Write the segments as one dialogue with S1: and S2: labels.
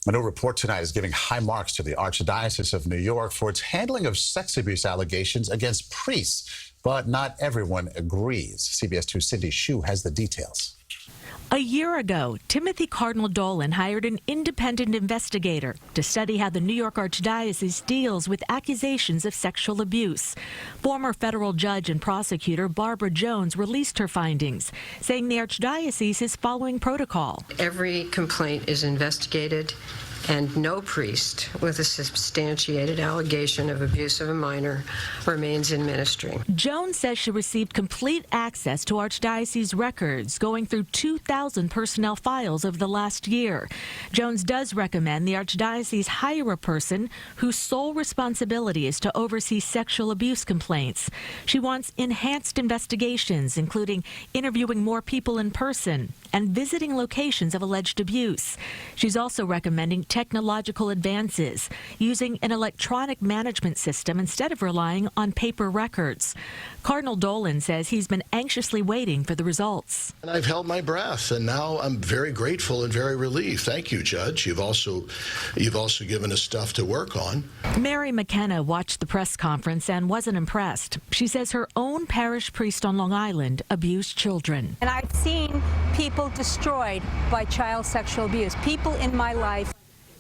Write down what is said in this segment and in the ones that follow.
S1: A new report tonight is giving high marks to the Archdiocese of New York for its handling of sex abuse allegations against priests. But not everyone agrees. CBS 2's Cindy Hsu has the details.
S2: A year ago, Timothy Cardinal Dolan hired an independent investigator to study how the New York Archdiocese deals with accusations of sexual abuse. Former federal judge and prosecutor Barbara Jones released her findings, saying the Archdiocese is following protocol.
S3: Every complaint is investigated, and no priest with a substantiated allegation of abuse of a minor remains in ministry.
S2: Jones says she received complete access to Archdiocese records, going through 2,000 personnel files over the last year. Jones does recommend the Archdiocese hire a person whose sole responsibility is to oversee sexual abuse complaints. She wants enhanced investigations, including interviewing more people in person and visiting locations of alleged abuse. She's also recommending technological advances, using an electronic management system instead of relying on paper records. Cardinal Dolan says he's been anxiously waiting for the results.
S4: And I've held my breath, and now I'm very grateful and very relieved. Thank you, Judge. You've also given us stuff to work on.
S2: Mary McKenna watched the press conference and wasn't impressed. She says her own parish priest on Long Island abused children.
S5: And I've seen people destroyed by child sexual abuse, people in my life.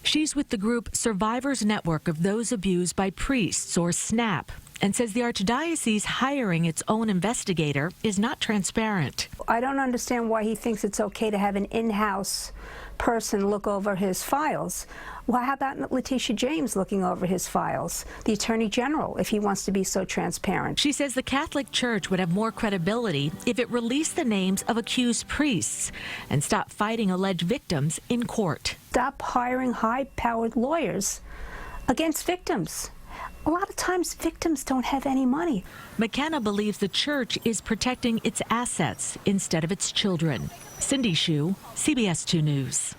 S2: She's with the group Survivors Network of Those Abused by Priests, or SNAP, and says the Archdiocese hiring its own investigator is not transparent.
S5: I don't understand why he thinks it's okay to have an in-house person look over his files. Well, how about Letitia James looking over his files, the Attorney General, if he wants to be so transparent?
S2: She says the Catholic Church would have more credibility if it released the names of accused priests and stopped fighting alleged victims in court.
S5: Stop hiring high-powered lawyers against victims. A lot of times victims don't have any money.
S2: McKenna believes the church is protecting its assets instead of its children. Cindy Hsu, CBS 2 News.